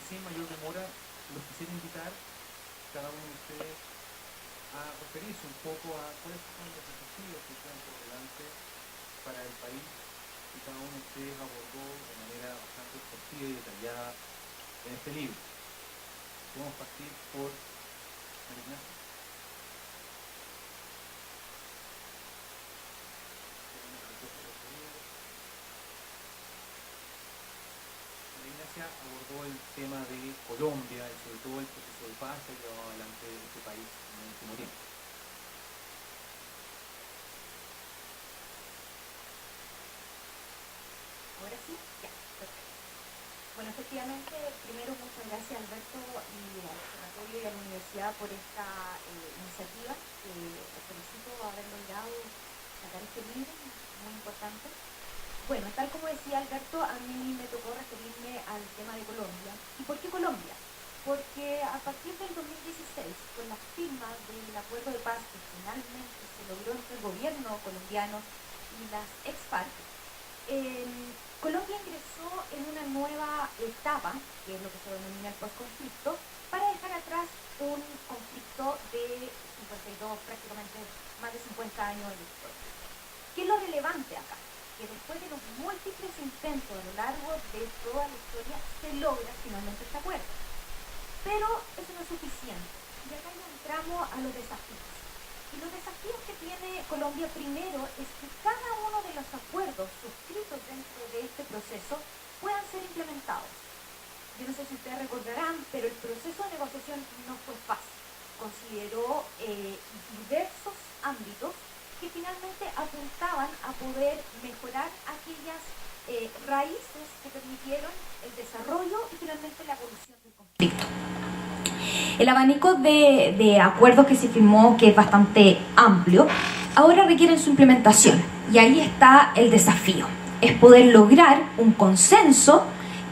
sin mayor demora, los quisiera invitar, cada uno de ustedes, a referirse un poco a cuáles son los desafíos que quedan por delante para el país que cada uno de ustedes abordó de manera bastante exhaustiva y detallada en este libro. Podemos partir por María Ignacia. María Ignacia abordó el tema de Colombia y sobre todo el proceso de paz que ha llevado adelante este país en el último tiempo. Ahora sí, ya, perfecto. Bueno, efectivamente, primero muchas gracias Alberto y al Observatorio y a la Universidad por esta iniciativa. Les felicito haber logrado sacar este libro, muy importante. Bueno, tal como decía Alberto, a mí me tocó referirme al tema de Colombia. ¿Y por qué Colombia? Porque a partir del 2016, con la firma del acuerdo de paz que finalmente se logró entre el gobierno colombiano y las ex-FARC, Colombia ingresó en una nueva etapa, que es lo que se denomina el postconflicto, para dejar atrás un conflicto de 52, prácticamente más de 50 años de historia. ¿Qué es lo relevante acá? Que después de los múltiples intentos a lo largo de toda la historia, se logra finalmente este acuerdo. Pero eso no es suficiente. Y acá ya entramos a los desafíos. Y los desafíos que tiene Colombia primero es que cada uno de los acuerdos suscritos dentro de este proceso puedan ser implementados. Yo no sé si ustedes recordarán, pero el proceso de negociación no fue fácil. Consideró diversos ámbitos que finalmente apuntaban a poder mejorar aquellas raíces que permitieron el desarrollo y finalmente la evolución del conflicto. El abanico de acuerdos que se firmó, que es bastante amplio, ahora requieren su implementación. Y ahí está el desafío. Es poder lograr un consenso,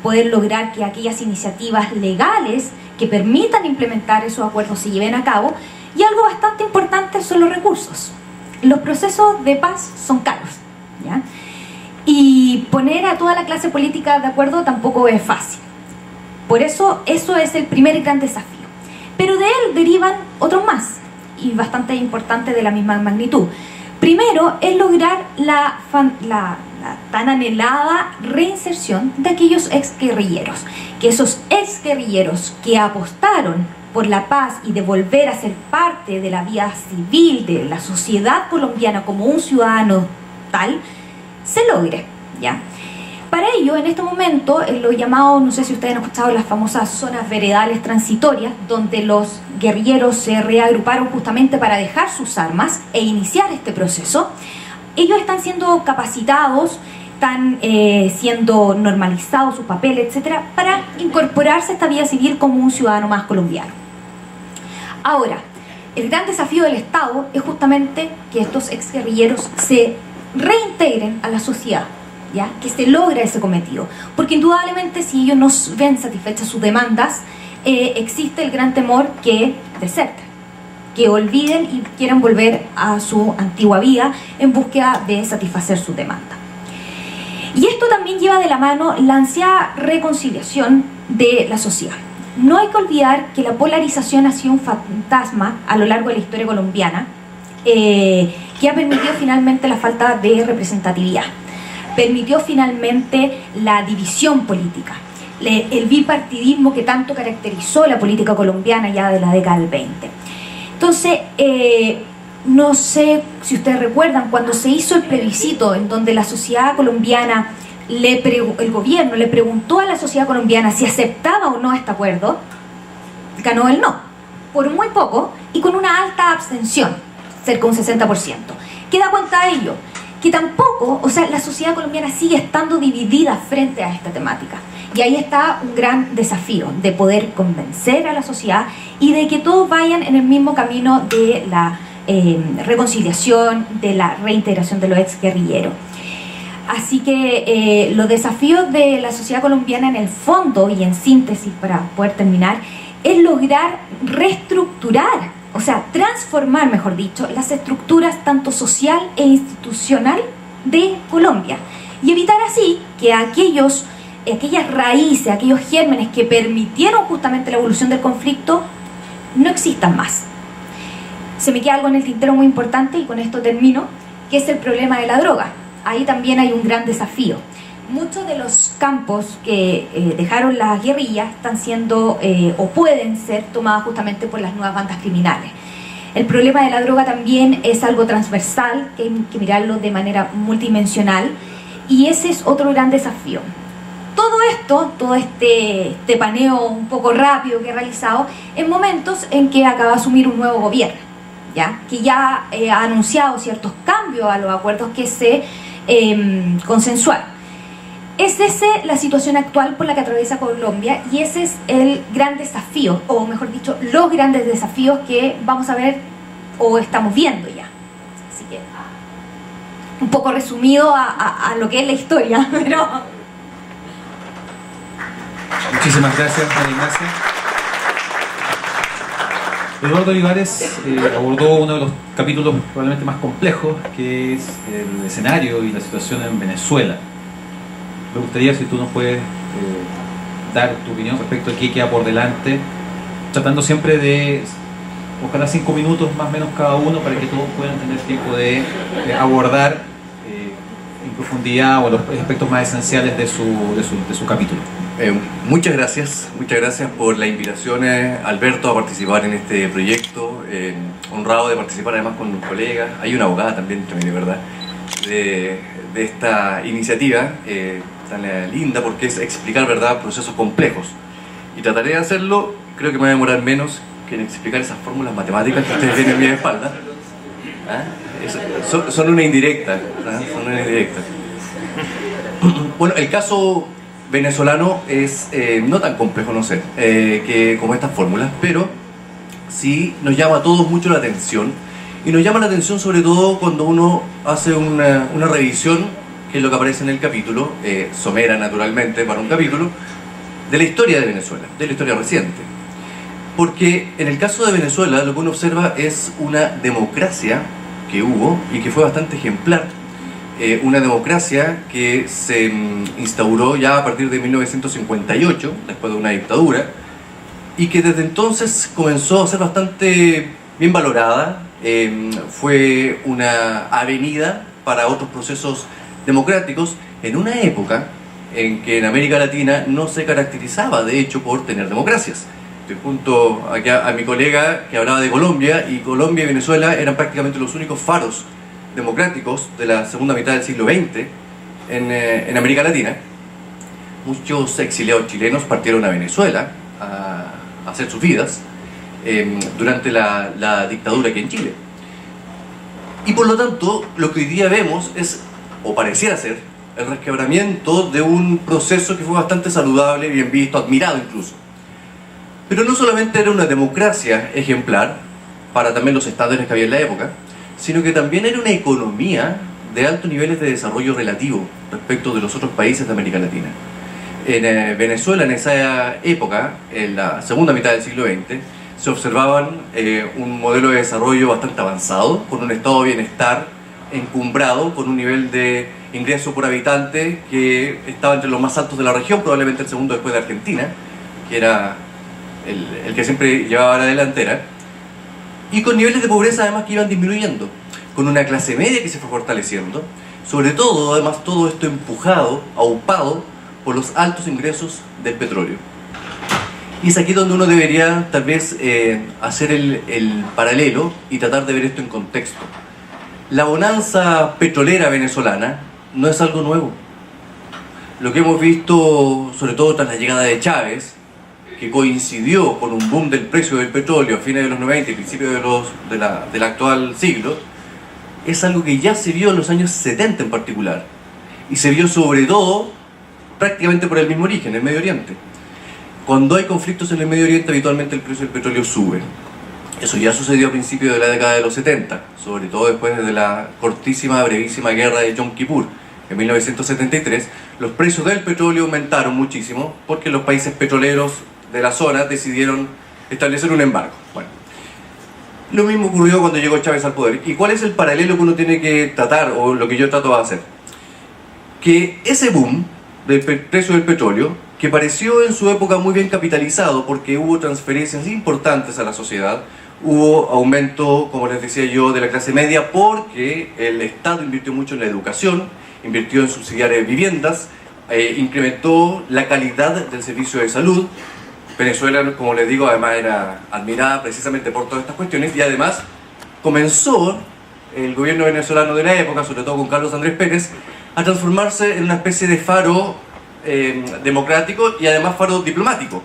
poder lograr que aquellas iniciativas legales que permitan implementar esos acuerdos se lleven a cabo. Y algo bastante importante son los recursos. Los procesos de paz son caros, ¿ya? Y poner a toda la clase política de acuerdo tampoco es fácil. Por eso es el primer gran desafío. Pero de él derivan otros más, y bastante importantes de la misma magnitud. Primero es lograr la tan anhelada reinserción de aquellos exguerrilleros. Que esos exguerrilleros que apostaron por la paz y de volver a ser parte de la vida civil, de la sociedad colombiana como un ciudadano tal, se logre, ¿ya? Para ello, en este momento, en lo llamado, no sé si ustedes han escuchado, las famosas zonas veredales transitorias, donde los guerrilleros se reagruparon justamente para dejar sus armas e iniciar este proceso, ellos están siendo capacitados, están siendo normalizados sus papeles, etcétera, para incorporarse a esta vida civil como un ciudadano más colombiano. Ahora, el gran desafío del Estado es justamente que estos exguerrilleros se reintegren a la sociedad, ¿ya? Que se logra ese cometido, porque indudablemente si ellos no ven satisfechas sus demandas, existe el gran temor que deserten, que olviden y quieran volver a su antigua vida en búsqueda de satisfacer su demanda. Y esto también lleva de la mano la ansiada reconciliación de la sociedad. No hay que olvidar que la polarización ha sido un fantasma a lo largo de la historia colombiana, que ha permitido finalmente la falta de representatividad. Permitió finalmente la división política, el bipartidismo que tanto caracterizó la política colombiana ya de la década del 20. Entonces, no sé si ustedes recuerdan cuando se hizo el plebiscito en donde la sociedad colombiana, el gobierno le preguntó a la sociedad colombiana si aceptaba o no este acuerdo, ganó el no, por muy poco y con una alta abstención, cerca de un 60%. ¿Qué da cuenta de ello? Que tampoco, o sea, la sociedad colombiana sigue estando dividida frente a esta temática. Y ahí está un gran desafío de poder convencer a la sociedad y de que todos vayan en el mismo camino de la reconciliación, de la reintegración de los exguerrilleros. Así que los desafíos de la sociedad colombiana en el fondo y en síntesis, para poder terminar, es lograr reestructurar, o sea, transformar, mejor dicho, las estructuras tanto social e institucional de Colombia y evitar así que aquellos aquellas raíces, aquellos gérmenes que permitieron justamente la evolución del conflicto, no existan más. Se me queda algo en el tintero muy importante, y con esto termino, que es el problema de la droga. Ahí también hay un gran desafío. Muchos de los campos que dejaron las guerrillas están siendo o pueden ser tomados justamente por las nuevas bandas criminales. El problema de la droga también es algo transversal, que hay que mirarlo de manera multidimensional, y ese es otro gran desafío. Todo esto, todo este paneo un poco rápido que he realizado, en momentos en que acaba de asumir un nuevo gobierno, ¿ya? Que ya ha anunciado ciertos cambios a los acuerdos que se consensuaron. Es esa la situación actual por la que atraviesa Colombia, y ese es el gran desafío, o mejor dicho, los grandes desafíos que vamos a ver o estamos viendo ya. Así que, un poco resumido a lo que es la historia, pero... Muchísimas gracias, María Ignacia. Eduardo Olivares abordó uno de los capítulos probablemente más complejos, que es el escenario y la situación en Venezuela. Me gustaría si tú nos puedes dar tu opinión respecto a qué queda por delante, tratando siempre de, ojalá 5 minutos más o menos cada uno, para que todos puedan tener tiempo de abordar en profundidad o los aspectos más esenciales de su capítulo. Muchas gracias por la invitación, Alberto, a participar en este proyecto. Honrado de participar además con un colega. Hay una abogada también entre medio, ¿verdad?, de esta iniciativa tan linda, porque es explicar, ¿verdad?, procesos complejos. Y trataré de hacerlo, creo que me voy a demorar menos que en explicar esas fórmulas matemáticas que ustedes tienen en mi espalda. Son una indirecta, son una indirecta. Bueno, el caso venezolano es no tan complejo, no sé, que como estas fórmulas, pero sí nos llama a todos mucho la atención, y nos llama la atención sobre todo cuando uno hace una revisión, que es lo que aparece en el capítulo, somera naturalmente para un capítulo, de la historia de Venezuela, de la historia reciente. Porque en el caso de Venezuela lo que uno observa es una democracia que hubo y que fue bastante ejemplar. Una democracia que se instauró ya a partir de 1958, después de una dictadura, y que desde entonces comenzó a ser bastante bien valorada. Fue una avenida para otros procesos democráticos en una época en que en América Latina no se caracterizaba, de hecho, por tener democracias. Estoy junto aquí a mi colega que hablaba de Colombia, y Colombia y Venezuela eran prácticamente los únicos faros democráticos de la segunda mitad del siglo XX en América Latina. Muchos exiliados chilenos partieron a Venezuela a hacer sus vidas durante la dictadura aquí en Chile. Y por lo tanto, lo que hoy día vemos es, o pareciera ser, el resquebramiento de un proceso que fue bastante saludable, bien visto, admirado incluso. Pero no solamente era una democracia ejemplar para también los estándares que había en la época, sino que también era una economía de altos niveles de desarrollo relativo respecto de los otros países de América Latina. En Venezuela, en esa época, en la segunda mitad del siglo XX, se observaban un modelo de desarrollo bastante avanzado, con un estado de bienestar encumbrado, con un nivel de ingreso por habitante que estaba entre los más altos de la región, probablemente el segundo después de Argentina, que era el que siempre llevaba la delantera, y con niveles de pobreza además que iban disminuyendo, con una clase media que se fue fortaleciendo, sobre todo, además, todo esto empujado, aupado por los altos ingresos del petróleo. Y es aquí donde uno debería tal vez hacer el paralelo y tratar de ver esto en contexto. La bonanza petrolera venezolana no es algo nuevo. Lo que hemos visto, sobre todo tras la llegada de Chávez, que coincidió con un boom del precio del petróleo a fines de los 90 y principios del actual siglo, es algo que ya se vio en los años 70 en particular, y se vio sobre todo prácticamente por el mismo origen, el Medio Oriente. Cuando hay conflictos en el Medio Oriente, habitualmente el precio del petróleo sube. Eso ya sucedió a principios de la década de los 70, sobre todo después de la cortísima, brevísima guerra de Yom Kippur. En 1973, los precios del petróleo aumentaron muchísimo porque los países petroleros de la zona decidieron establecer un embargo. Bueno, lo mismo ocurrió cuando llegó Chávez al poder. ¿Y cuál es el paralelo que uno tiene que tratar, o lo que yo trato de hacer? Que ese boom del precio del petróleo, que pareció en su época muy bien capitalizado porque hubo transferencias importantes a la sociedad, hubo aumento, como les decía yo, de la clase media porque el Estado invirtió mucho en la educación, invirtió en subsidiar viviendas, incrementó la calidad del servicio de salud. Venezuela, como les digo, además era admirada precisamente por todas estas cuestiones y además comenzó el gobierno venezolano de la época, sobre todo con Carlos Andrés Pérez, a transformarse en una especie de faro democrático y además faro diplomático.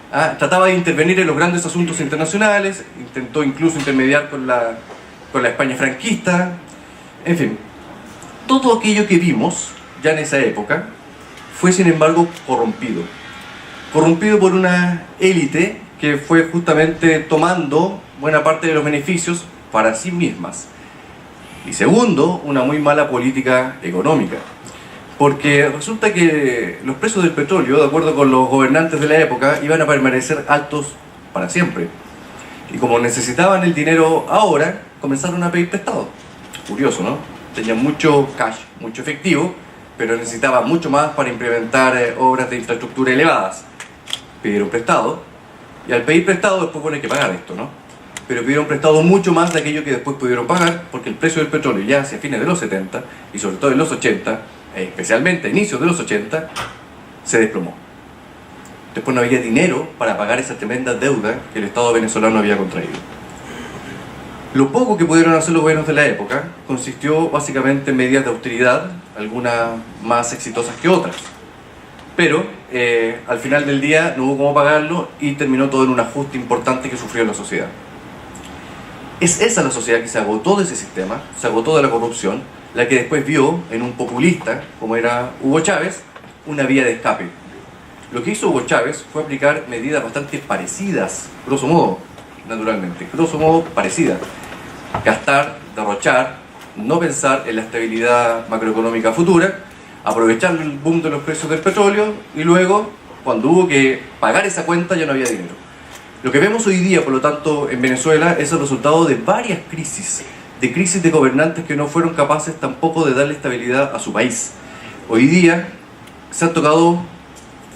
Trataba de intervenir en los grandes asuntos internacionales, intentó incluso intermediar con la España franquista, en fin. Todo aquello que vimos ya en esa época fue sin embargo corrompido por una élite que fue justamente tomando buena parte de los beneficios para sí mismas. Y segundo, una muy mala política económica. Porque resulta que los precios del petróleo, de acuerdo con los gobernantes de la época, iban a permanecer altos para siempre. Y como necesitaban el dinero ahora, comenzaron a pedir prestado. Curioso, ¿no? Tenían mucho cash, mucho efectivo, pero necesitaban mucho más para implementar obras de infraestructura elevadas. Pidieron prestado, y al pedir prestado después hay que pagar esto, ¿no? Pero pidieron prestado mucho más de aquello que después pudieron pagar, porque el precio del petróleo ya hacia fines de los 70, y sobre todo en los 80, especialmente a inicios de los 80, se desplomó. Después no había dinero para pagar esa tremenda deuda que el Estado venezolano había contraído. Lo poco que pudieron hacer los gobiernos de la época consistió básicamente en medidas de austeridad, algunas más exitosas que otras. Pero al final del día no hubo cómo pagarlo y terminó todo en un ajuste importante que sufrió la sociedad. Es esa la sociedad que se agotó de ese sistema, se agotó de la corrupción, la que después vio en un populista, como era Hugo Chávez, una vía de escape. Lo que hizo Hugo Chávez fue aplicar medidas bastante parecidas, grosso modo, naturalmente, grosso modo parecidas. Gastar, derrochar, no pensar en la estabilidad macroeconómica futura, aprovechar el boom de los precios del petróleo y luego, cuando hubo que pagar esa cuenta, ya no había dinero. Lo que vemos hoy día, por lo tanto, en Venezuela es el resultado de varias crisis de gobernantes que no fueron capaces tampoco de darle estabilidad a su país. Hoy día se han tocado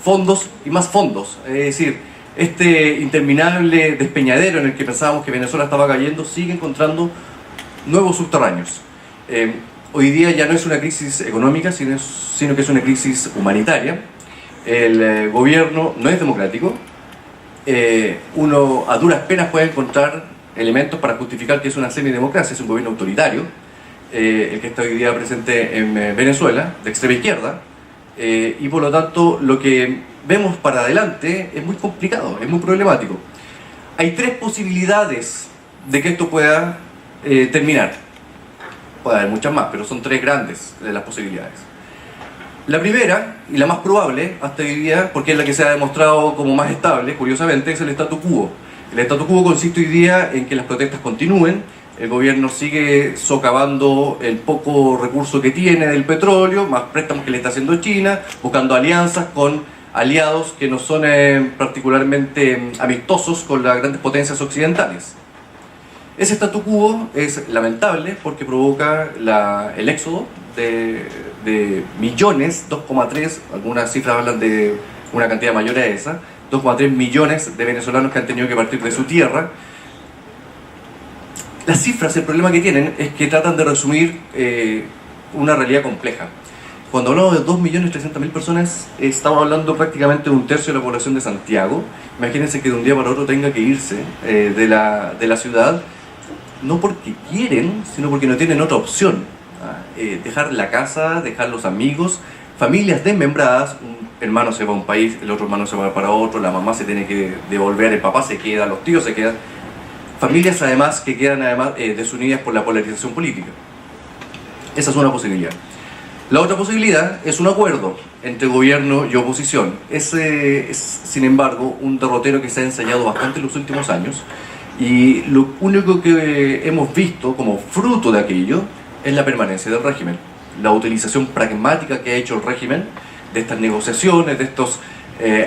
fondos y más fondos, es decir, este interminable despeñadero en el que pensábamos que Venezuela estaba cayendo sigue encontrando nuevos subterráneos. Hoy día ya no es una crisis económica, sino que es una crisis humanitaria. El gobierno no es democrático. Uno a duras penas puede encontrar elementos para justificar que es una semidemocracia, es un gobierno autoritario, el que está hoy día presente en Venezuela, de extrema izquierda, y por lo tanto lo que vemos para adelante es muy complicado, es muy problemático. Hay tres posibilidades de que esto pueda terminar. Puede haber muchas más, pero son tres grandes de las posibilidades. La primera, y la más probable hasta hoy día, porque es la que se ha demostrado como más estable, curiosamente, es el statu quo. El statu quo consiste hoy día en que las protestas continúen, el gobierno sigue socavando el poco recurso que tiene del petróleo, más préstamos que le está haciendo China, buscando alianzas con aliados que no son particularmente amistosos con las grandes potencias occidentales. Ese statu quo es lamentable porque provoca el éxodo de millones, 2,3, algunas cifras hablan de una cantidad mayor a esa, 2,3 millones de venezolanos que han tenido que partir de su tierra. Las cifras, el problema que tienen es que tratan de resumir una realidad compleja. Cuando hablamos de 2.300.000 personas, estamos hablando prácticamente de un tercio de la población de Santiago. Imagínense que de un día para otro tenga que irse de la ciudad, no porque quieren, sino porque no tienen otra opción. Dejar la casa, dejar los amigos, familias desmembradas, un hermano se va a un país, el otro hermano se va para otro, la mamá se tiene que devolver, el papá se queda, los tíos se quedan. Familias además que quedan desunidas por la polarización política. Esa es una posibilidad. La otra posibilidad es un acuerdo entre gobierno y oposición. Ese es, sin embargo, un derrotero que se ha ensayado bastante en los últimos años y lo único que hemos visto como fruto de aquello es la permanencia del régimen, la utilización pragmática que ha hecho el régimen de estas negociaciones, de estos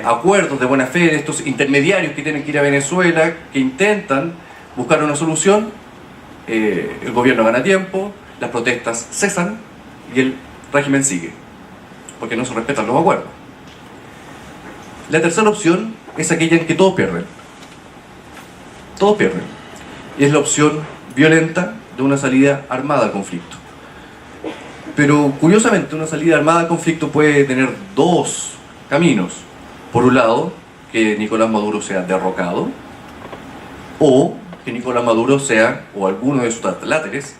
acuerdos de buena fe, de estos intermediarios que tienen que ir a Venezuela, que intentan buscar una solución. El gobierno gana tiempo, las protestas cesan y el régimen sigue. porque no se respetan los acuerdos. La tercera opción es aquella en que todos pierden. Todos pierden. Y es la opción violenta de una salida armada al conflicto. Pero curiosamente una salida armada al conflicto puede tener dos caminos. Por un lado, que Nicolás Maduro sea derrocado, o que Nicolás Maduro sea, o alguno de sus láteres,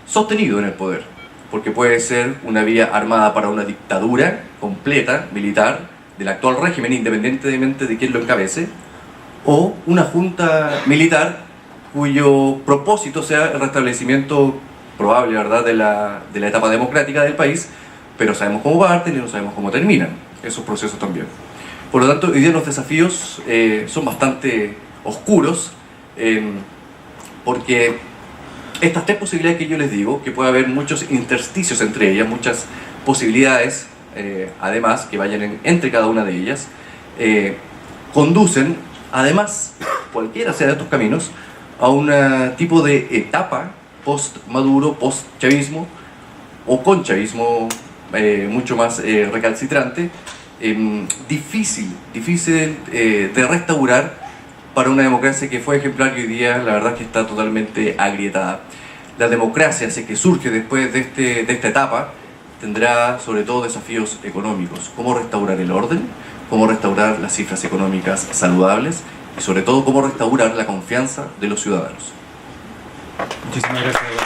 sostenido en el poder. Porque puede ser una vía armada para una dictadura completa, militar, del actual régimen, independientemente de quién lo encabece, o una junta militar cuyo propósito sea el restablecimiento probable, ¿verdad?, de la etapa democrática del país, pero sabemos cómo parten y no sabemos cómo terminan esos procesos también. Por lo tanto, hoy día los desafíos son bastante oscuros, porque estas tres posibilidades que yo les digo, que puede haber muchos intersticios entre ellas, muchas posibilidades, además, que vayan entre cada una de ellas, conducen, además, cualquiera sea de estos caminos, a un tipo de etapa post-Maduro, post-chavismo, o con chavismo mucho más recalcitrante, difícil de restaurar para una democracia que fue ejemplar y hoy día la verdad que está totalmente agrietada. La democracia, si es que surge después de esta etapa, tendrá sobre todo desafíos económicos. Cómo restaurar el orden, cómo restaurar las cifras económicas saludables y sobre todo cómo restaurar la confianza de los ciudadanos. Muchísimas gracias, Eduardo.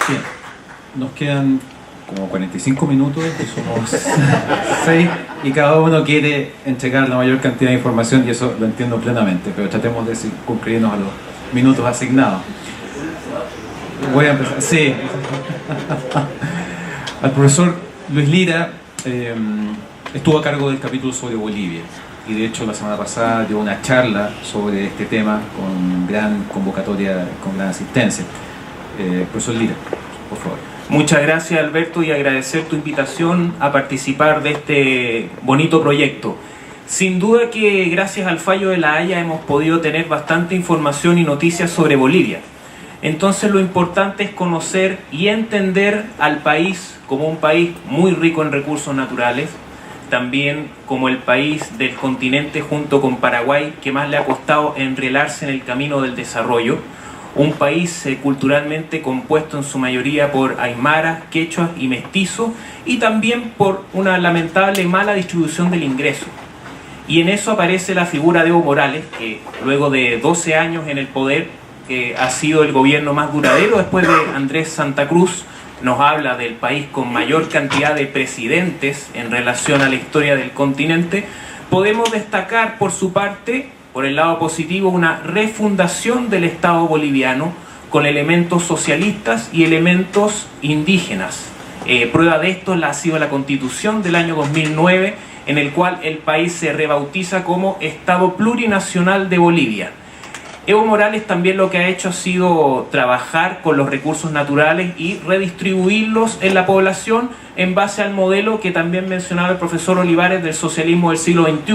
Bien, nos quedan como 45 minutos, somos 6 y cada uno quiere entregar la mayor cantidad de información y eso lo entiendo plenamente, pero tratemos de circunscribirnos a los minutos asignados. Voy a empezar, sí. Al profesor Luis Lira estuvo a cargo del capítulo sobre Bolivia y de hecho la semana pasada dio una charla sobre este tema con gran convocatoria, con gran asistencia. Profesor Lira, por favor. Muchas gracias, Alberto, y agradecer tu invitación a participar de este bonito proyecto. Sin duda que gracias al fallo de La Haya hemos podido tener bastante información y noticias sobre Bolivia. Entonces lo importante es conocer y entender al país como un país muy rico en recursos naturales, también como el país del continente junto con Paraguay que más le ha costado enrelarse en el camino del desarrollo, un país culturalmente compuesto en su mayoría por aymaras, quechuas y mestizos, y también por una lamentable mala distribución del ingreso. Y en eso aparece la figura de Evo Morales, que luego de 12 años en el poder ha sido el gobierno más duradero después de Andrés Santa Cruz. Nos habla del país con mayor cantidad de presidentes en relación a la historia del continente. Podemos destacar por su parte, por el lado positivo, una refundación del Estado boliviano con elementos socialistas y elementos indígenas. Prueba de esto ha sido la Constitución del año 2009, en el cual el país se rebautiza como Estado Plurinacional de Bolivia. Evo Morales también lo que ha hecho ha sido trabajar con los recursos naturales y redistribuirlos en la población en base al modelo que también mencionaba el profesor Olivares del socialismo del siglo XXI,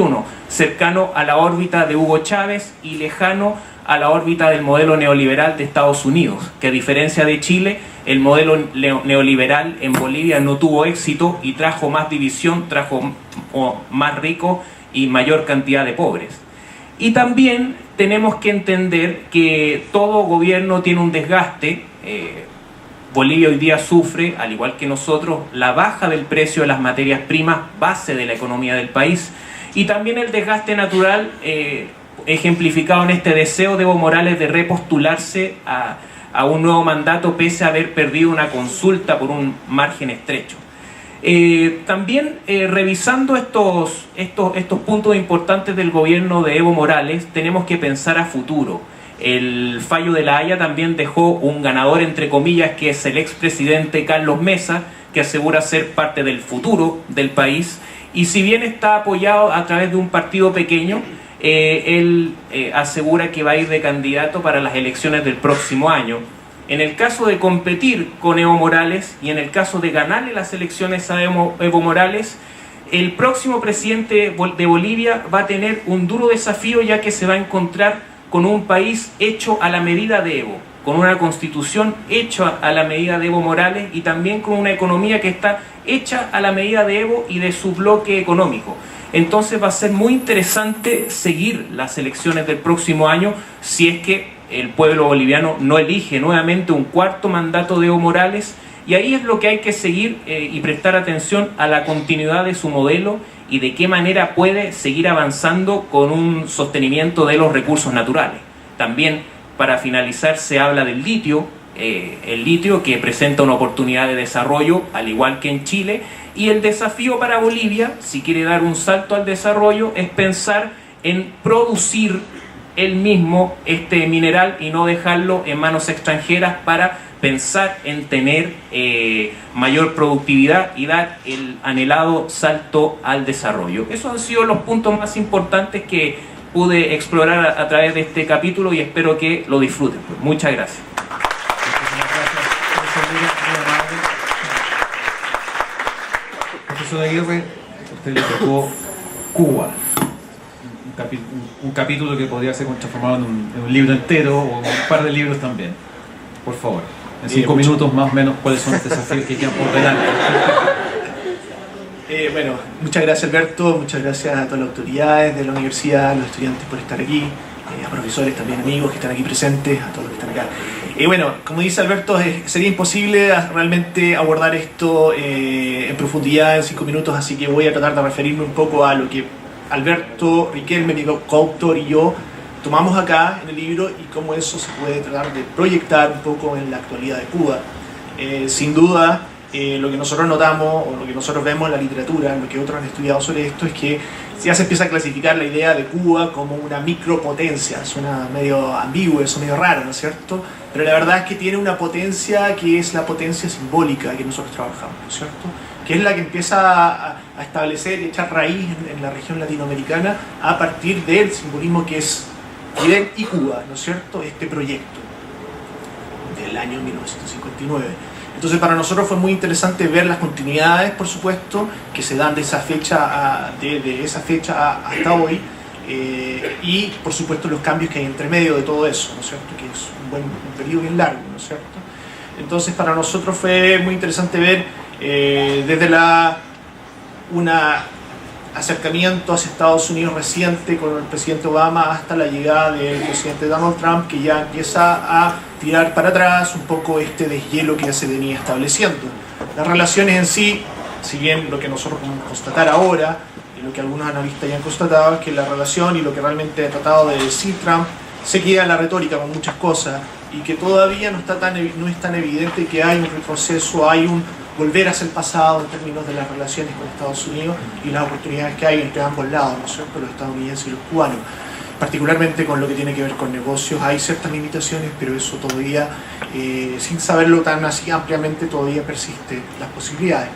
cercano a la órbita de Hugo Chávez y lejano a la órbita del modelo neoliberal de Estados Unidos, que a diferencia de Chile, el modelo neoliberal en Bolivia no tuvo éxito y trajo más división, trajo más ricos y mayor cantidad de pobres. Y también tenemos que entender que todo gobierno tiene un desgaste. Bolivia hoy día sufre, al igual que nosotros, la baja del precio de las materias primas, base de la economía del país, y también el desgaste natural ejemplificado en este deseo de Evo Morales de repostularse a un nuevo mandato pese a haber perdido una consulta por un margen estrecho. También revisando estos puntos importantes del gobierno de Evo Morales, tenemos que pensar a futuro. El fallo de La Haya también dejó un ganador, entre comillas, que es el expresidente Carlos Mesa, que asegura ser parte del futuro del país, y si bien está apoyado a través de un partido pequeño, él asegura que va a ir de candidato para las elecciones del próximo año. En el caso de competir con Evo Morales y en el caso de ganarle las elecciones a Evo Morales, el próximo presidente de Bolivia va a tener un duro desafío, ya que se va a encontrar con un país hecho a la medida de Evo. con una constitución hecha a la medida de Evo Morales y también con una economía que está hecha a la medida de Evo y de su bloque económico. Entonces va a ser muy interesante seguir las elecciones del próximo año si es que el pueblo boliviano no elige nuevamente un cuarto mandato de Evo Morales, y ahí es lo que hay que seguir y prestar atención a la continuidad de su modelo y de qué manera puede seguir avanzando con un sostenimiento de los recursos naturales. También, para finalizar, se habla del litio, el litio que presenta una oportunidad de desarrollo al igual que en Chile, y el desafío para Bolivia, si quiere dar un salto al desarrollo, es pensar en producir él mismo este mineral y no dejarlo en manos extranjeras, para pensar en tener mayor productividad y dar el anhelado salto al desarrollo. Esos han sido los puntos más importantes que pude explorar a través de este capítulo y espero que lo disfruten. Muchas gracias. Profesor Aguirre, usted le tocó Cuba, un capítulo que podría ser transformado en un libro entero o un par de libros también. Por favor, en 5 minutos más o menos, ¿cuáles son los desafíos que quedan por delante? Bueno, muchas gracias Alberto, muchas gracias a todas las autoridades de la universidad, a los estudiantes por estar aquí, a profesores también, amigos que están aquí presentes, a todos los que están acá. Bueno, como dice Alberto, sería imposible realmente abordar esto en profundidad en 5 minutos, así que voy a tratar de referirme un poco a lo que Alberto Riquelme, mi coautor, y yo tomamos acá en el libro y cómo eso se puede tratar de proyectar un poco en la actualidad de Cuba. Sin duda, lo que nosotros notamos o lo que nosotros vemos en la literatura, lo que otros han estudiado sobre esto, es que ya se empieza a clasificar la idea de Cuba como una micropotencia. Suena medio ambiguo, eso medio raro, ¿no es cierto? Pero la verdad es que tiene una potencia que es la potencia simbólica que nosotros trabajamos, ¿no es cierto? Que es la que empieza a establecer y echar raíz en la región latinoamericana a partir del simbolismo que es Fidel y Cuba, ¿no es cierto? Este proyecto del año 1959. Entonces para nosotros fue muy interesante ver las continuidades, por supuesto, que se dan de esa fecha hasta hoy, y por supuesto los cambios que hay entre medio de todo eso, ¿no es cierto? Que es un periodo bien largo, ¿no es cierto? Entonces para nosotros fue muy interesante ver desde un acercamiento hacia Estados Unidos reciente con el presidente Obama hasta la llegada del presidente Donald Trump, que ya empieza a tirar para atrás un poco este deshielo que ya se venía estableciendo. Las relaciones en sí, si bien lo que nosotros podemos constatar ahora y lo que algunos analistas ya han constatado, es que la relación y lo que realmente ha tratado de decir Trump se queda en la retórica con muchas cosas, y que todavía no es tan evidente que hay un retroceso, hay un volver hacia el pasado en términos de las relaciones con Estados Unidos y las oportunidades que hay entre ambos lados, ¿no es cierto?, los estadounidenses y los cubanos. Particularmente con lo que tiene que ver con negocios hay ciertas limitaciones, pero eso todavía, sin saberlo tan así ampliamente, todavía persiste las posibilidades.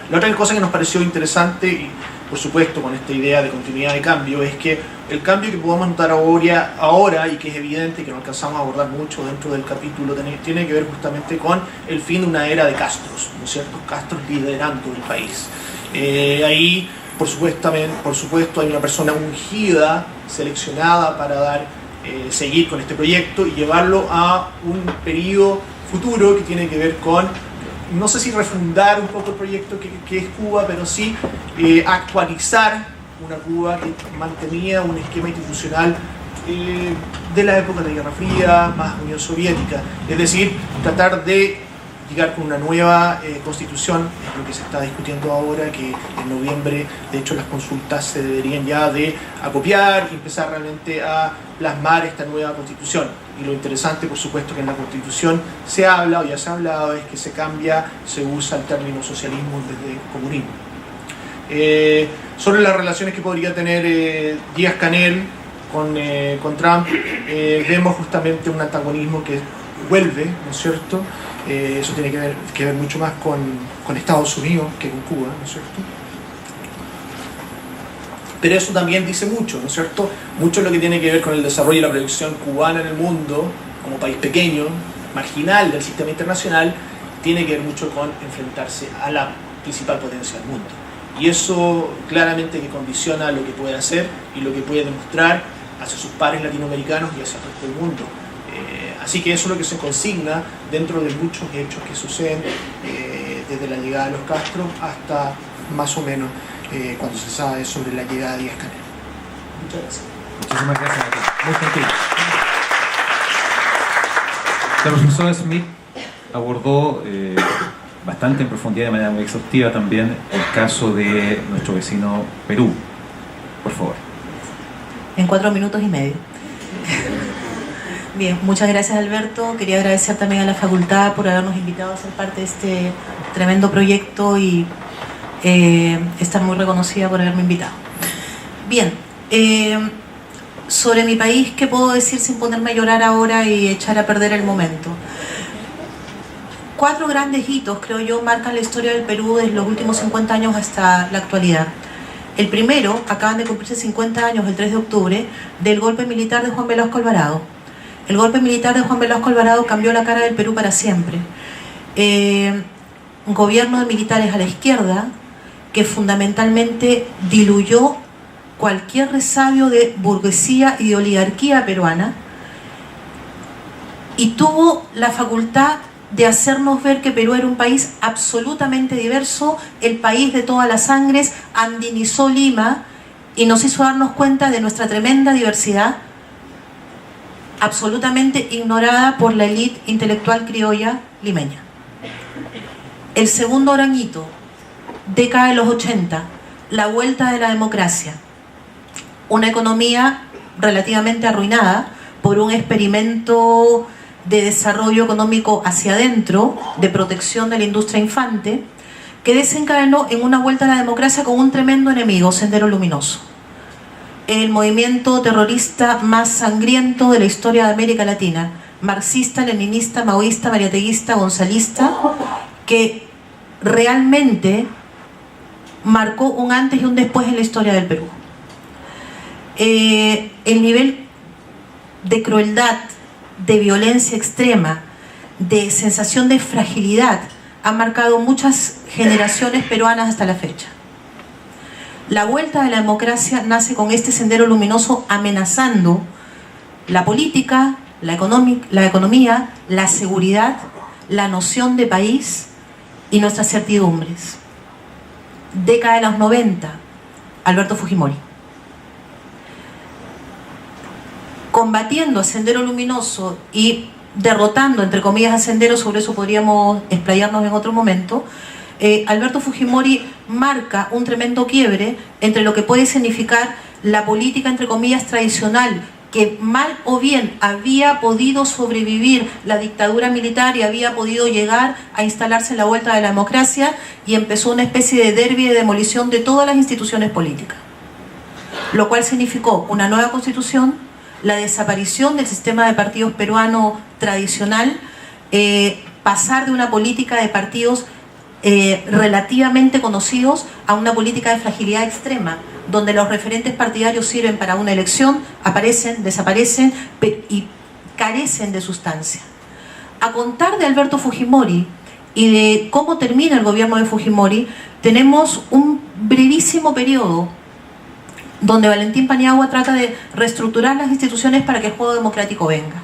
La otra cosa que nos pareció interesante, y por supuesto con esta idea de continuidad de cambio, es que el cambio que podemos notar ahora y que es evidente, que no alcanzamos a abordar mucho dentro del capítulo, tiene que ver justamente con el fin de una era de Castros, ¿no es cierto? Castros liderando el país. Ahí, por supuesto, hay una persona ungida, seleccionada para seguir con este proyecto y llevarlo a un periodo futuro que tiene que ver con, no sé si refundar un poco el proyecto que es Cuba, pero sí actualizar una Cuba que mantenía un esquema institucional de la época de la Guerra Fría, más Unión Soviética. Es decir, tratar de llegar con una nueva constitución, es lo que se está discutiendo ahora, que en noviembre, de hecho, las consultas se deberían ya de acopiar y empezar realmente a plasmar esta nueva constitución. Y lo interesante, por supuesto, que en la constitución se habla, o ya se ha hablado, es que se usa el término socialismo en vez de comunismo. Sobre las relaciones que podría tener Díaz-Canel con Trump, vemos justamente un antagonismo que vuelve, ¿no es cierto? Eso tiene que ver mucho más con Estados Unidos que con Cuba, ¿no es cierto? Pero eso también dice mucho, ¿no es cierto? Mucho lo que tiene que ver con el desarrollo y la proyección cubana en el mundo, como país pequeño, marginal del sistema internacional, tiene que ver mucho con enfrentarse a la principal potencia del mundo. Y eso claramente que condiciona lo que puede hacer y lo que puede demostrar hacia sus pares latinoamericanos y hacia el resto del mundo. Así que eso es lo que se consigna dentro de muchos hechos que suceden desde la llegada de los Castro hasta más o menos cuando se sabe sobre la llegada de Díaz-Canel. Muchas gracias. Muchísimas gracias a ti. Muy gentil. La profesora Smith abordó bastante en profundidad, de manera muy exhaustiva también, el caso de nuestro vecino Perú. Por favor. En 4 minutos y medio. Bien, muchas gracias, Alberto. Quería agradecer también a la facultad por habernos invitado a ser parte de este tremendo proyecto y estar muy reconocida por haberme invitado. Bien, sobre mi país, ¿qué puedo decir sin ponerme a llorar ahora y echar a perder el momento? 4 grandes hitos, creo yo, marcan la historia del Perú desde los últimos 50 años hasta la actualidad. El primero, acaban de cumplirse 50 años, el 3 de octubre, del golpe militar de Juan Velasco Alvarado. El golpe militar de Juan Velasco Alvarado cambió la cara del Perú para siempre. Un gobierno de militares a la izquierda que fundamentalmente diluyó cualquier resabio de burguesía y de oligarquía peruana y tuvo la facultad de hacernos ver que Perú era un país absolutamente diverso, el país de todas las sangres, andinizó Lima y nos hizo darnos cuenta de nuestra tremenda diversidad, absolutamente ignorada por la élite intelectual criolla limeña. El segundo gran hito, década de los 80, la vuelta de la democracia. Una economía relativamente arruinada por un experimento de desarrollo económico hacia adentro, de protección de la industria infante, que desencadenó en una vuelta a la democracia con un tremendo enemigo, Sendero Luminoso. El movimiento terrorista más sangriento de la historia de América Latina, marxista, leninista, maoísta, mariateguista, gonzalista, que realmente marcó un antes y un después en la historia del Perú. El nivel de crueldad, de violencia extrema, de sensación de fragilidad ha marcado muchas generaciones peruanas hasta la fecha. La vuelta de la democracia nace con este sendero luminoso amenazando la política, la economía, la seguridad, la noción de país y nuestras certidumbres. Década de los 90, Alberto Fujimori. Combatiendo a Sendero Luminoso y derrotando, entre comillas, a Sendero, sobre eso podríamos explayarnos en otro momento, Alberto Fujimori marca un tremendo quiebre entre lo que puede significar la política, entre comillas, tradicional, que mal o bien había podido sobrevivir la dictadura militar y había podido llegar a instalarse en la vuelta de la democracia, y empezó una especie de derbi de demolición de todas las instituciones políticas, lo cual significó una nueva constitución, la desaparición del sistema de partidos peruano tradicional, pasar de una política de partidos relativamente conocidos a una política de fragilidad extrema, donde los referentes partidarios sirven para una elección, aparecen, desaparecen y carecen de sustancia. A contar de Alberto Fujimori y de cómo termina el gobierno de Fujimori, tenemos un brevísimo periodo donde Valentín Paniagua trata de reestructurar las instituciones para que el juego democrático venga.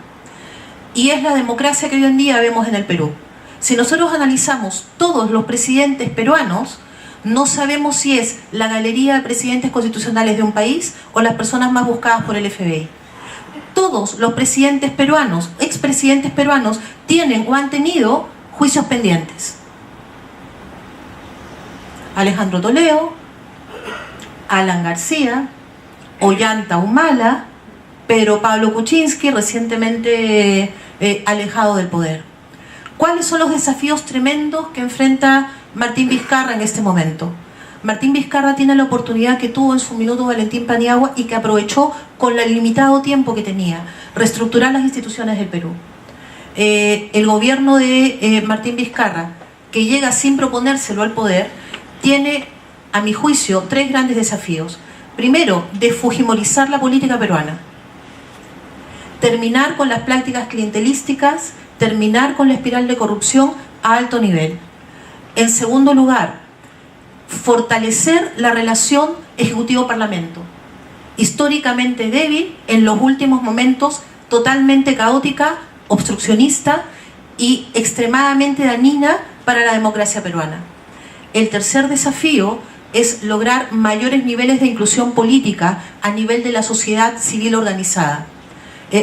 Y es la democracia que hoy en día vemos en el Perú. Si nosotros analizamos todos los presidentes peruanos, no sabemos si es la galería de presidentes constitucionales de un país o las personas más buscadas por el FBI. Todos los presidentes peruanos, expresidentes peruanos, tienen o han tenido juicios pendientes. Alejandro Toledo, Alan García, Ollanta Humala, Pedro Pablo Kuczynski, recientemente alejado del poder. ¿Cuáles son los desafíos tremendos que enfrenta Martín Vizcarra en este momento? Martín Vizcarra tiene la oportunidad que tuvo en su minuto Valentín Paniagua y que aprovechó con el limitado tiempo que tenía: reestructurar las instituciones del Perú. El gobierno de Martín Vizcarra, que llega sin proponérselo al poder, tiene, a mi juicio, 3 grandes desafíos. Primero, desfujimorizar la política peruana, terminar con las prácticas clientelísticas, terminar con la espiral de corrupción a alto nivel. En segundo lugar, fortalecer la relación Ejecutivo-Parlamento, históricamente débil, en los últimos momentos totalmente caótica, obstruccionista y extremadamente dañina para la democracia peruana. El tercer desafío es lograr mayores niveles de inclusión política a nivel de la sociedad civil organizada.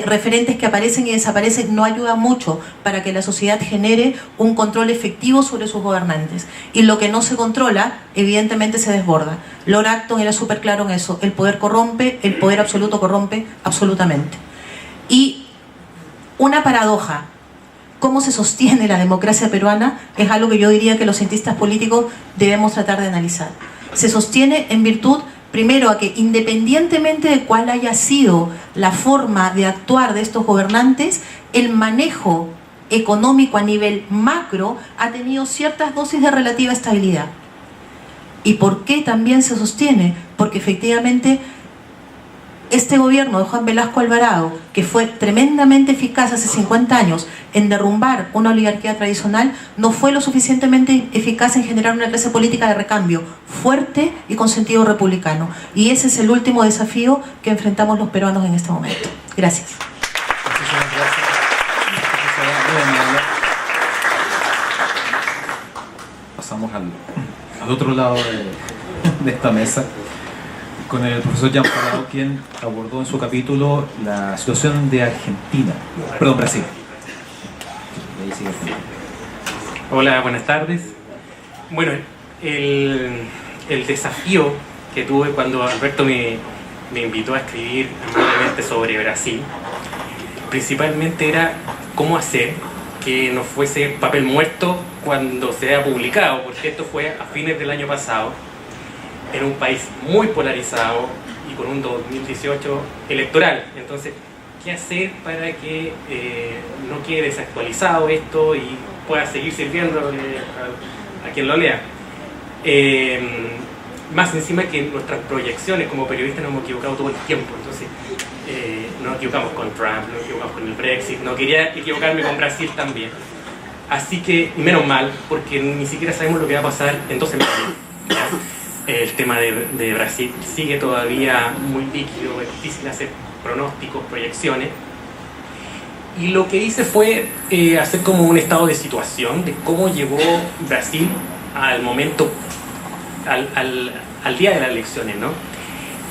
Referentes que aparecen y desaparecen no ayuda mucho para que la sociedad genere un control efectivo sobre sus gobernantes. Y lo que no se controla, evidentemente se desborda. Lord Acton era súper claro en eso. El poder corrompe, el poder absoluto corrompe absolutamente. Y una paradoja. ¿Cómo se sostiene la democracia peruana? Es algo que yo diría que los cientistas políticos debemos tratar de analizar. Se sostiene en virtud, primero, a que independientemente de cuál haya sido la forma de actuar de estos gobernantes, el manejo económico a nivel macro ha tenido ciertas dosis de relativa estabilidad. ¿Y por qué también se sostiene? Porque efectivamente este gobierno de Juan Velasco Alvarado, que fue tremendamente eficaz hace 50 años en derrumbar una oligarquía tradicional, no fue lo suficientemente eficaz en generar una clase política de recambio fuerte y con sentido republicano. Y ese es el último desafío que enfrentamos los peruanos en este momento. Gracias. Pasamos al otro lado de esta mesa, con el profesor Jean Parado, quien abordó en su capítulo la situación de Argentina, perdón, Brasil. Hola, buenas tardes. Bueno, el desafío que tuve cuando Alberto me invitó a escribir amablemente sobre Brasil, principalmente era cómo hacer que no fuese papel muerto cuando sea publicado, porque esto fue a fines del año pasado, en un país muy polarizado y con un 2018 electoral. Entonces, ¿qué hacer para que no quede desactualizado esto y pueda seguir sirviendo a quien lo lea? Más encima que nuestras proyecciones como periodistas nos hemos equivocado todo el tiempo. Entonces, nos equivocamos con Trump, nos equivocamos con el Brexit, no quería equivocarme con Brasil también. Así que, menos mal, porque ni siquiera sabemos lo que va a pasar en 12 meses. El tema de Brasil sigue todavía muy líquido, es difícil hacer pronósticos, proyecciones. Y lo que hice fue hacer como un estado de situación de cómo llegó Brasil al momento, al día de las elecciones, ¿no?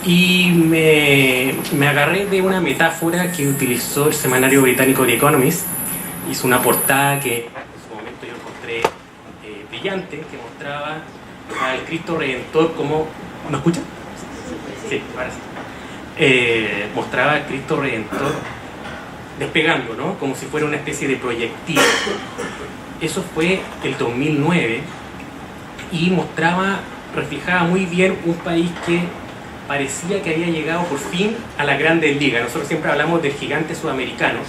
Y me agarré de una metáfora que utilizó el semanario británico The Economist. Hizo una portada que en su momento yo encontré brillante, que mostraba al Cristo Redentor como... ¿Me escuchan? Sí, ahora sí. Mostraba al Cristo Redentor despegando, ¿no? Como si fuera una especie de proyectil. Eso fue el 2009 y reflejaba muy bien un país que parecía que había llegado por fin a las grandes ligas. Nosotros siempre hablamos del gigante sudamericano,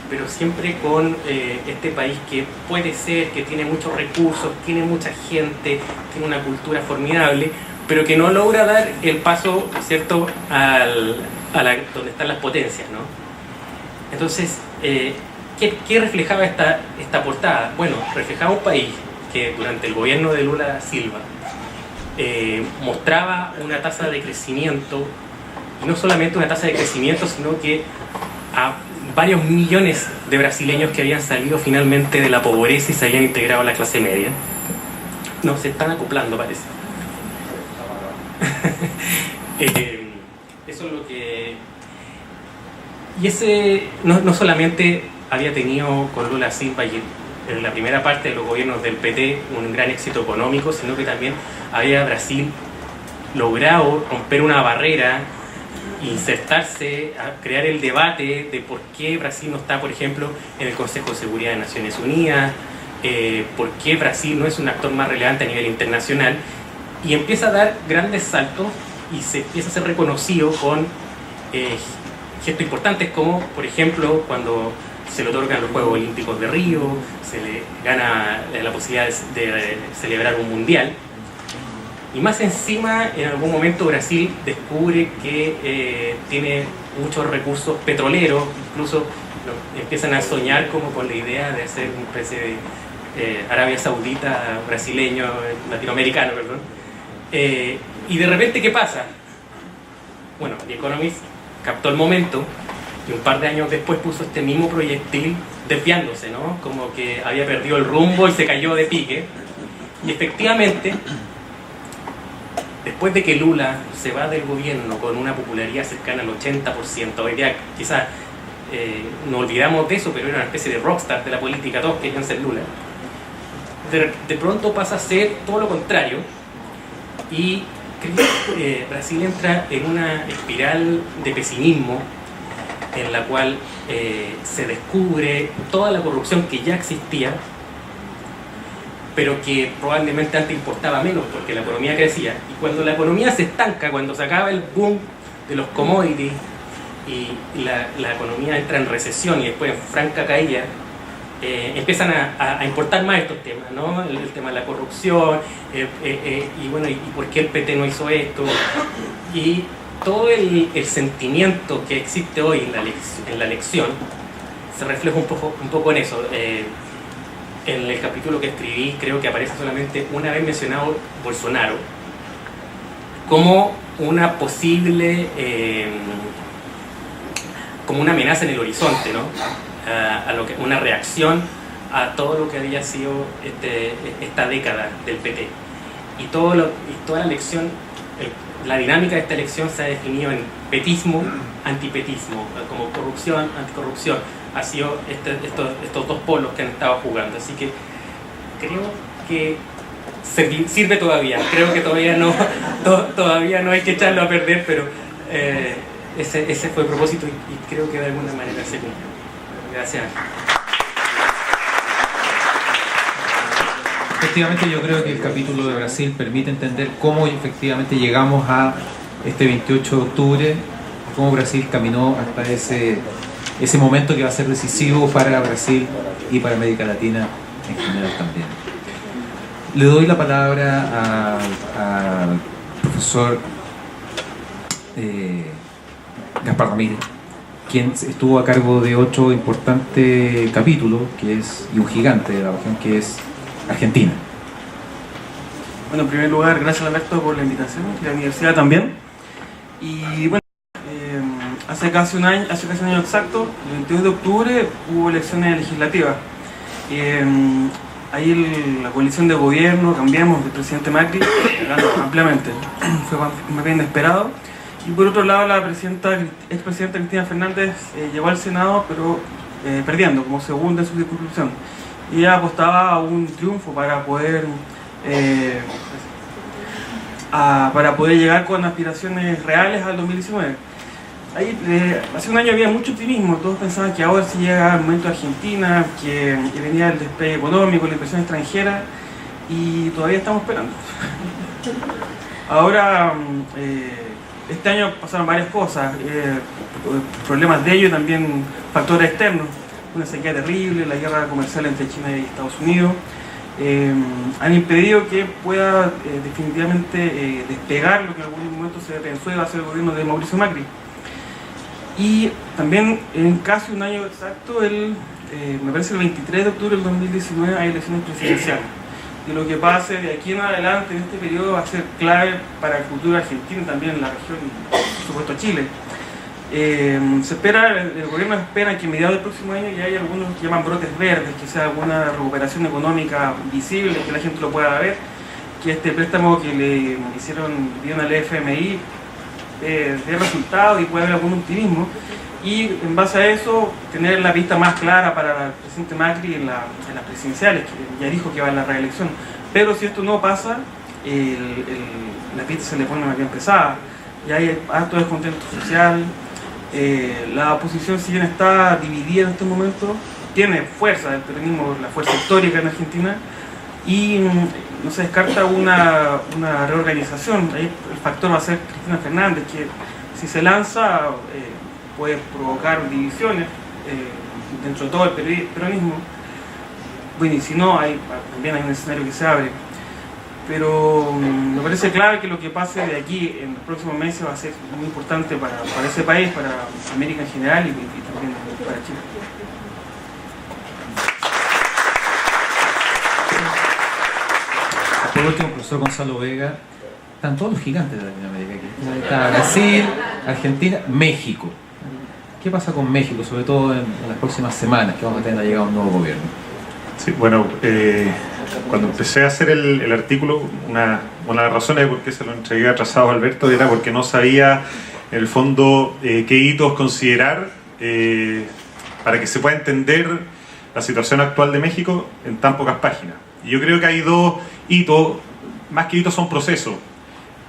pero siempre con este país que puede ser, que tiene muchos recursos, tiene mucha gente, tiene una cultura formidable, pero que no logra dar el paso, ¿cierto?, donde están las potencias, ¿no? Entonces, ¿qué reflejaba esta portada? Bueno, reflejaba un país que durante el gobierno de Lula da Silva mostraba una tasa de crecimiento, y no solamente una tasa de crecimiento, sino que a varios millones de brasileños que habían salido finalmente de la pobreza y se habían integrado a la clase media. No, se están acoplando, parece. Eso es lo que... Y ese no solamente había tenido con Lula Silva y en la primera parte de los gobiernos del PT un gran éxito económico, sino que también había Brasil logrado romper una barrera, insertarse, a crear el debate de por qué Brasil no está, por ejemplo, en el Consejo de Seguridad de Naciones Unidas, por qué Brasil no es un actor más relevante a nivel internacional, y empieza a dar grandes saltos y se empieza a ser reconocido con gestos importantes como, por ejemplo, cuando se le otorgan los Juegos Olímpicos de Río, se le gana la posibilidad de celebrar un mundial. Y más encima, en algún momento Brasil descubre que tiene muchos recursos petroleros, incluso empiezan a soñar como con la idea de hacer una especie de Arabia Saudita brasileño, latinoamericano, perdón. Y de repente, ¿qué pasa? Bueno, The Economist captó el momento Y un par de años después puso este mismo proyectil desviándose, ¿no? Como que había perdido el rumbo y se cayó de pique. Y efectivamente, después de que Lula se va del gobierno con una popularidad cercana al 80%, hoy día quizás no olvidamos de eso, pero era una especie de rockstar de la política, todos querían ser Lula. De pronto pasa a ser todo lo contrario y creo que Brasil entra en una espiral de pesimismo en la cual se descubre toda la corrupción que ya existía, pero que probablemente antes importaba menos porque la economía crecía. Y cuando la economía se estanca, cuando se acaba el boom de los commodities y la economía entra en recesión y después en franca caída, empiezan a importar más estos temas, ¿no? El tema de la corrupción, y bueno, y por qué el PT no hizo esto. Y todo el sentimiento que existe hoy en la elección se refleja un poco en eso. En el capítulo que escribí creo que aparece solamente una vez mencionado Bolsonaro como una posible, como una amenaza en el horizonte, ¿no? Una reacción a todo lo que había sido esta década del PT. Y toda la elección, la dinámica de esta elección se ha definido en petismo, antipetismo, como corrupción, anticorrupción. Ha sido estos dos polos que han estado jugando. Así que creo que sirve todavía. Creo que todavía no hay que echarlo a perder, pero ese fue el propósito y creo que de alguna manera se cumplió. Gracias. Efectivamente, yo creo que el capítulo de Brasil permite entender cómo efectivamente llegamos a este 28 de octubre, cómo Brasil caminó hasta ese momento que va a ser decisivo para Brasil y para América Latina en general también. Le doy la palabra al profesor Gaspar Ramírez, quien estuvo a cargo de otro importante capítulo y un gigante de la región, que es Argentina. Bueno, en primer lugar, gracias Alberto por la invitación y la universidad también. Y bueno, hace casi un año exacto, el 22 de octubre, hubo elecciones legislativas. Ahí la coalición de gobierno, Cambiemos, del presidente Macri, ganó ampliamente. Fue más bien inesperado. Y por otro lado, la expresidenta Cristina Fernández llegó al Senado, pero perdiendo, como segunda en su circunscripción. Y ella apostaba a un triunfo para poder llegar con aspiraciones reales al 2019. Ahí, hace un año había mucho optimismo, todos pensaban que ahora sí llega el momento de Argentina, que venía el despegue económico, la inversión extranjera, y todavía estamos esperando. Ahora, este año pasaron varias cosas, problemas de ello y también factores externos, una sequía terrible, la guerra comercial entre China y Estados Unidos, han impedido que pueda definitivamente despegar lo que en algún momento se pensó iba a ser el gobierno de Mauricio Macri. Y también en casi un año exacto, me parece el 23 de octubre del 2019, hay elecciones presidenciales. Y lo que pase de aquí en adelante en este periodo va a ser clave para el futuro de Argentina y también en la región y por supuesto Chile. El gobierno espera que a mediados del próximo año ya haya algunos que llaman brotes verdes, que sea alguna recuperación económica visible, que la gente lo pueda ver, que este préstamo que le dieron al FMI dé resultados y pueda haber algún optimismo, y en base a eso tener la pista más clara para el presidente Macri en las presidenciales, que ya dijo que va a la reelección. Pero si esto no pasa, la pista se le pone más bien pesada, ya hay alto descontento social. La oposición, si bien está dividida en este momento, tiene fuerza, el peronismo, la fuerza histórica en Argentina, y no se descarta una reorganización. Ahí el factor va a ser Cristina Fernández, que si se lanza puede provocar divisiones dentro de todo el peronismo. Bueno, y si no, también hay un escenario que se abre. Pero me parece clave que lo que pase de aquí en los próximos meses va a ser muy importante para ese país, para América en general y también para Chile. Por último, profesor Gonzalo Vega, están todos los gigantes de Latinoamérica aquí. Está Brasil, Argentina, México, ¿qué pasa con México, sobre todo en las próximas semanas que vamos a tener la llegada de un nuevo gobierno? Sí, bueno, cuando empecé a hacer el artículo, una de las razones de por qué se lo entregué atrasado a Alberto era porque no sabía, en el fondo, qué hitos considerar para que se pueda entender la situación actual de México en tan pocas páginas. Y yo creo que hay dos hitos, más que hitos son procesos,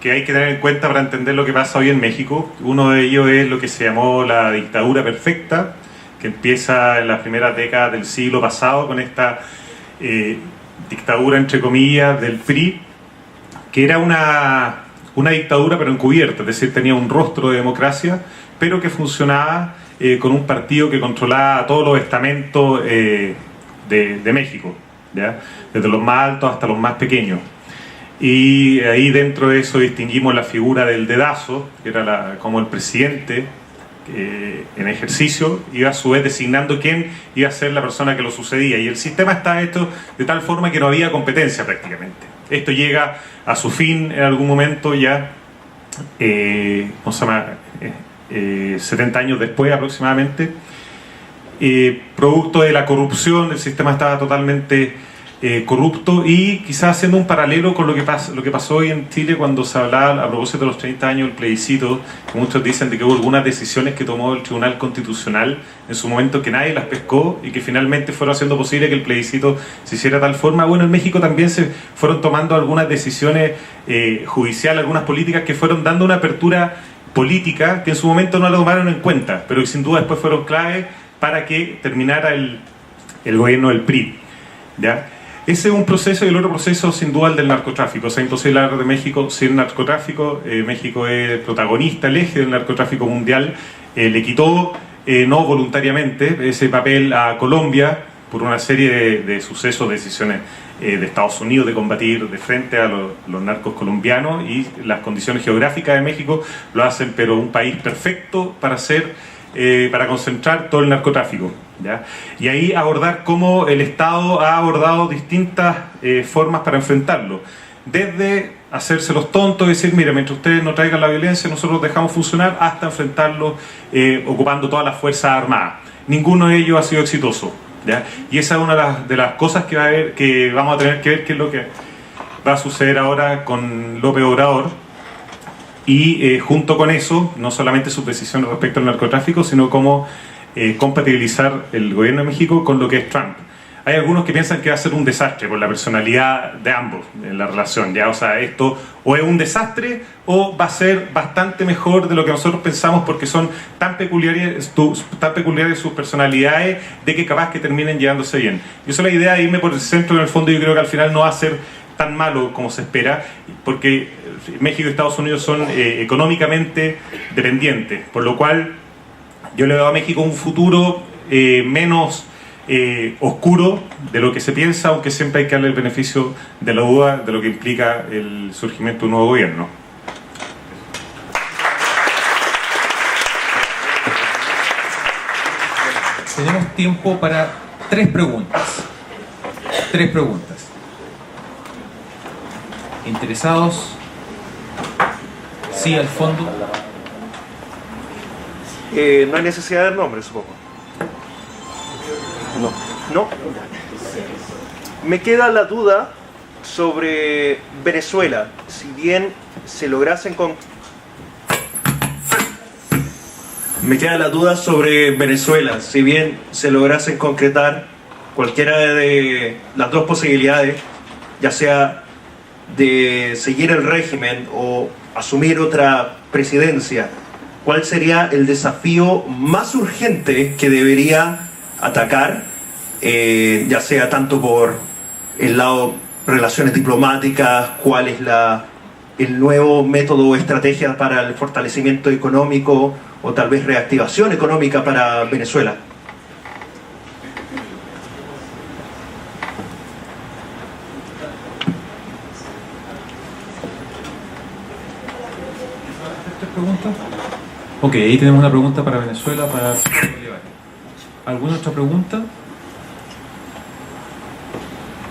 que hay que tener en cuenta para entender lo que pasa hoy en México. Uno de ellos es lo que se llamó la dictadura perfecta, que empieza en las primeras décadas del siglo pasado con esta dictadura, entre comillas, del PRI, que era una dictadura pero encubierta, es decir, tenía un rostro de democracia, pero que funcionaba con un partido que controlaba todos los estamentos de México, ¿ya? Desde los más altos hasta los más pequeños. Y ahí dentro de eso distinguimos la figura del dedazo, que era como el presidente en ejercicio, iba a su vez designando quién iba a ser la persona que lo sucedía. Y el sistema está hecho de tal forma que no había competencia prácticamente. Esto llega a su fin en algún momento ya, ¿cómo se llama? 70 años después aproximadamente, producto de la corrupción. El sistema estaba totalmente corrupto, y quizás haciendo un paralelo con lo que pasó hoy en Chile cuando se hablaba a propósito de los 30 años del plebiscito, que muchos dicen de que hubo algunas decisiones que tomó el Tribunal Constitucional en su momento que nadie las pescó y que finalmente fueron haciendo posible que el plebiscito se hiciera de tal forma. Bueno, en México también se fueron tomando algunas decisiones judiciales, algunas políticas que fueron dando una apertura política que en su momento no la tomaron en cuenta, pero que sin duda después fueron clave para que terminara el gobierno del PRI, ¿ya? Ese es un proceso, y el otro proceso sin duda el del narcotráfico. O sea, imposible hablar de México sin narcotráfico. México es protagonista, el eje del narcotráfico mundial. Le quitó, no voluntariamente, ese papel a Colombia por una serie de sucesos, decisiones de Estados Unidos de combatir de frente a los narcos colombianos, y las condiciones geográficas de México lo hacen, pero un país perfecto para para concentrar todo el narcotráfico, ¿ya? Y ahí abordar cómo el Estado ha abordado distintas formas para enfrentarlo, desde hacerse los tontos, decir, mire, mientras ustedes no traigan la violencia nosotros dejamos funcionar, hasta enfrentarlo ocupando todas las fuerzas armadas. Ninguno de ellos ha sido exitoso, ¿ya? Y esa es una de las cosas que vamos a tener que ver, qué es lo que va a suceder ahora con López Obrador. Y junto con eso, no solamente sus decisiones respecto al narcotráfico, sino cómo compatibilizar el gobierno de México con lo que es Trump. Hay algunos que piensan que va a ser un desastre por la personalidad de ambos en la relación, ¿ya? O sea, esto o es un desastre o va a ser bastante mejor de lo que nosotros pensamos, porque son tan peculiares sus personalidades, de que capaz que terminen llevándose bien. Y eso es la idea de irme por el centro. En el fondo yo creo que al final no va a ser tan malo como se espera, porque México y Estados Unidos son económicamente dependientes, por lo cual yo le veo a México un futuro menos oscuro de lo que se piensa, aunque siempre hay que darle el beneficio de la duda de lo que implica el surgimiento de un nuevo gobierno. Tenemos tiempo para 3 preguntas. 3 preguntas. ¿Interesados? Sí, al fondo. No hay necesidad de dar nombres, supongo. No. Me queda la duda sobre Venezuela. Si bien se lograsen concretar cualquiera de las dos posibilidades, ya sea de seguir el régimen o asumir otra presidencia, ¿cuál sería el desafío más urgente que debería atacar, ya sea tanto por el lado relaciones diplomáticas, cuál es el nuevo método o estrategia para el fortalecimiento económico o tal vez reactivación económica para Venezuela? ¿Pregunta? Ok, ahí tenemos una pregunta para Venezuela, para Bolívar. ¿Alguna otra pregunta?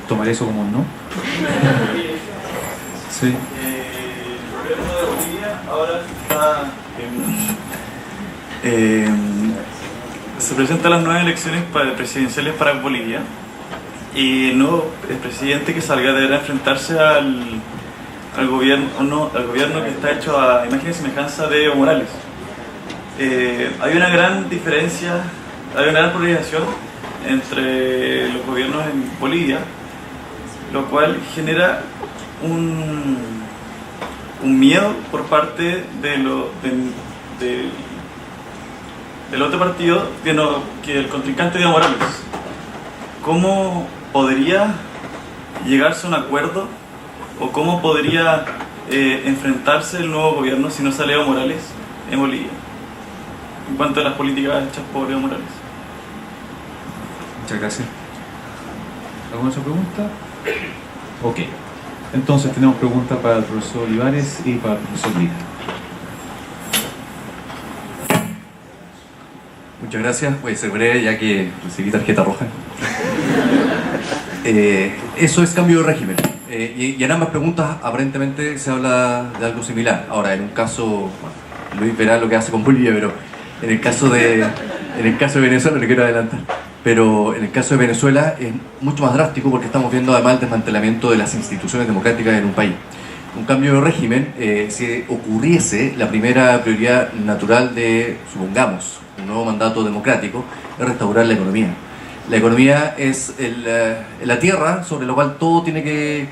Tomaré eso como un no. Sí. El gobierno de Bolivia ahora está se presentan las nuevas elecciones presidenciales para Bolivia y el nuevo presidente que salga deberá enfrentarse al gobierno que está hecho a imagen y semejanza de Evo Morales. Hay una gran diferencia, hay una gran polarización entre los gobiernos en Bolivia, lo cual genera un miedo por parte del otro partido que el contrincante de Evo Morales. ¿Cómo podría llegarse a un acuerdo o cómo podría enfrentarse el nuevo gobierno si no sale Evo Morales en Bolivia en cuanto a las políticas hechas por Evo Morales? Muchas gracias. ¿Alguna otra pregunta? Ok. Entonces tenemos preguntas para el profesor Olivares y para el profesor Lira. Muchas gracias. Voy a ser breve ya que recibí tarjeta roja. Eso es cambio de régimen. Y en ambas preguntas aparentemente se habla de algo similar. Ahora, en un caso, bueno, Luis verá lo que hace con Bolivia, pero en el caso de Venezuela, le quiero adelantar. Pero en el caso de Venezuela es mucho más drástico porque estamos viendo además el desmantelamiento de las instituciones democráticas en un país. Un cambio de régimen, si ocurriese, la primera prioridad natural de, supongamos, un nuevo mandato democrático, es restaurar la economía. La economía es la tierra sobre la cual todo tiene que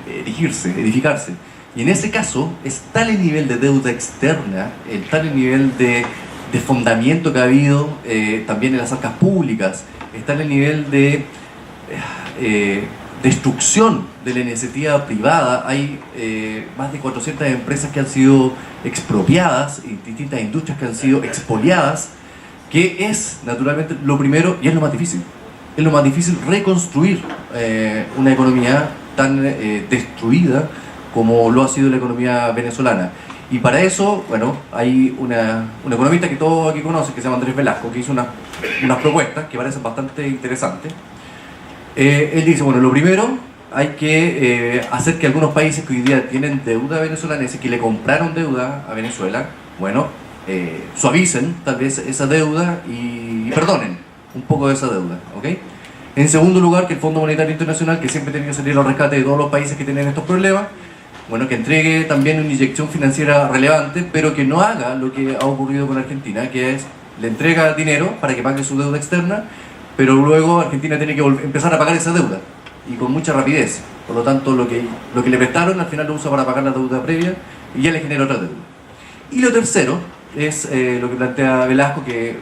edificarse. Y en ese caso, es tal el nivel de deuda externa, tal el nivel de desfondamiento que ha habido también en las arcas públicas, está en el nivel de destrucción de la iniciativa privada. Hay más de 400 empresas que han sido expropiadas y distintas industrias que han sido expoliadas, que es naturalmente lo primero y es lo más difícil. Es lo más difícil reconstruir una economía tan destruida como lo ha sido la economía venezolana. Y para eso, bueno, hay un economista que todos aquí conocen, que se llama Andrés Velasco, que hizo unas propuestas que parecen bastante interesantes. Él dice, bueno, lo primero, hay que hacer que algunos países que hoy día tienen deuda venezolana, es decir, que le compraron deuda a Venezuela, bueno, suavicen tal vez esa deuda y perdonen un poco de esa deuda, ¿ok? En segundo lugar, que el Fondo Monetario Internacional, que siempre tiene que salir al rescate de todos los países que tienen estos problemas, bueno, que entregue también una inyección financiera relevante, pero que no haga lo que ha ocurrido con Argentina, que es, le entrega dinero para que pague su deuda externa, pero luego Argentina tiene que empezar a pagar esa deuda, y con mucha rapidez. Por lo tanto, lo que le prestaron, al final lo usa para pagar la deuda previa, y ya le genera otra deuda. Y lo tercero es lo que plantea Velasco, que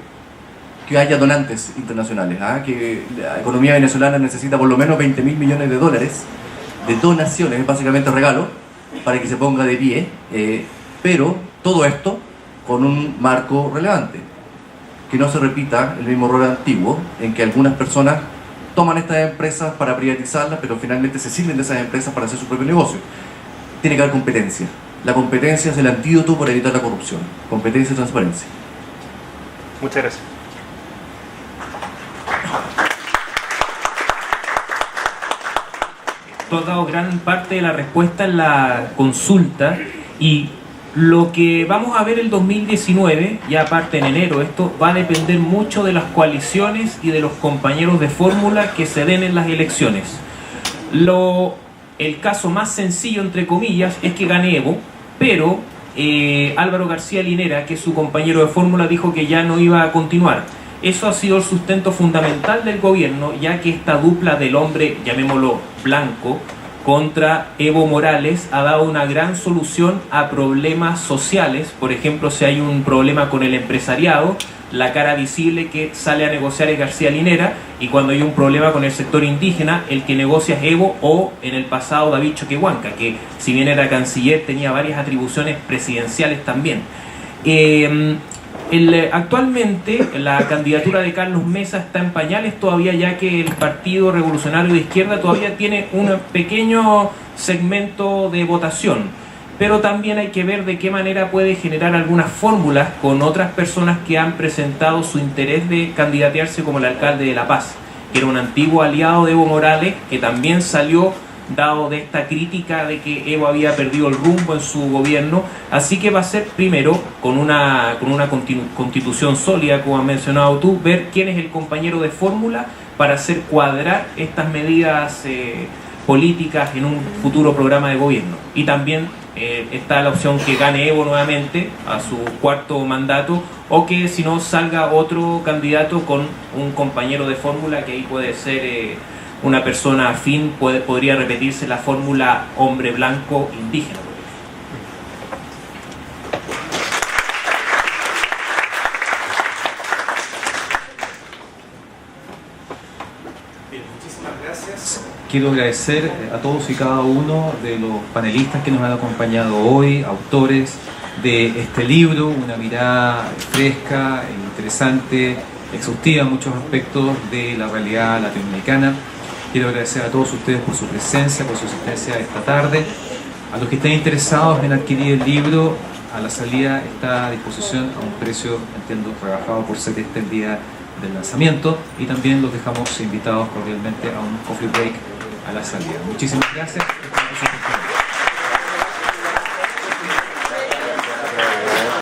haya donantes internacionales, que la economía venezolana necesita por lo menos 20.000 millones de dólares de donaciones, es básicamente regalo, para que se ponga de pie, pero todo esto con un marco relevante, que no se repita el mismo error antiguo en que algunas personas toman estas empresas para privatizarlas, pero finalmente se sirven de esas empresas para hacer su propio negocio. Tiene que haber competencia. La competencia es el antídoto para evitar la corrupción. Competencia y transparencia. Muchas gracias. Tú has dado gran parte de la respuesta en la consulta, y lo que vamos a ver el 2019, ya aparte en enero, esto va a depender mucho de las coaliciones y de los compañeros de fórmula que se den en las elecciones. El caso más sencillo, entre comillas, es que gane Evo, pero Álvaro García Linera, que es su compañero de fórmula, dijo que ya no iba a continuar. Eso ha sido el sustento fundamental del gobierno, ya que esta dupla del hombre, llamémoslo blanco, contra Evo Morales ha dado una gran solución a problemas sociales. Por ejemplo, si hay un problema con el empresariado, la cara visible que sale a negociar es García Linera, y cuando hay un problema con el sector indígena, el que negocia es Evo, o en el pasado David Choquehuanca, que si bien era canciller tenía varias atribuciones presidenciales también. Actualmente la candidatura de Carlos Mesa está en pañales todavía, ya que el Partido Revolucionario de Izquierda todavía tiene un pequeño segmento de votación, pero también hay que ver de qué manera puede generar algunas fórmulas con otras personas que han presentado su interés de candidatearse, como el alcalde de La Paz, que era un antiguo aliado de Evo Morales, que también salió dado de esta crítica de que Evo había perdido el rumbo en su gobierno. Así que va a ser primero, con una constitución sólida, como has mencionado tú, ver quién es el compañero de fórmula para hacer cuadrar estas medidas políticas en un futuro programa de gobierno. Y también está la opción que gane Evo nuevamente a su cuarto mandato, o que si no salga otro candidato con un compañero de fórmula, que ahí puede ser una persona afín, podría repetirse la fórmula hombre blanco indígena. Quiero agradecer a todos y cada uno de los panelistas que nos han acompañado hoy, autores de este libro, una mirada fresca, interesante, exhaustiva en muchos aspectos de la realidad latinoamericana. Quiero agradecer a todos ustedes por su presencia, por su asistencia esta tarde. A los que estén interesados en adquirir el libro, a la salida está a disposición a un precio, entiendo, rebajado por ser este el día del lanzamiento, y también los dejamos invitados cordialmente a un coffee break a la salida. Muchísimas gracias.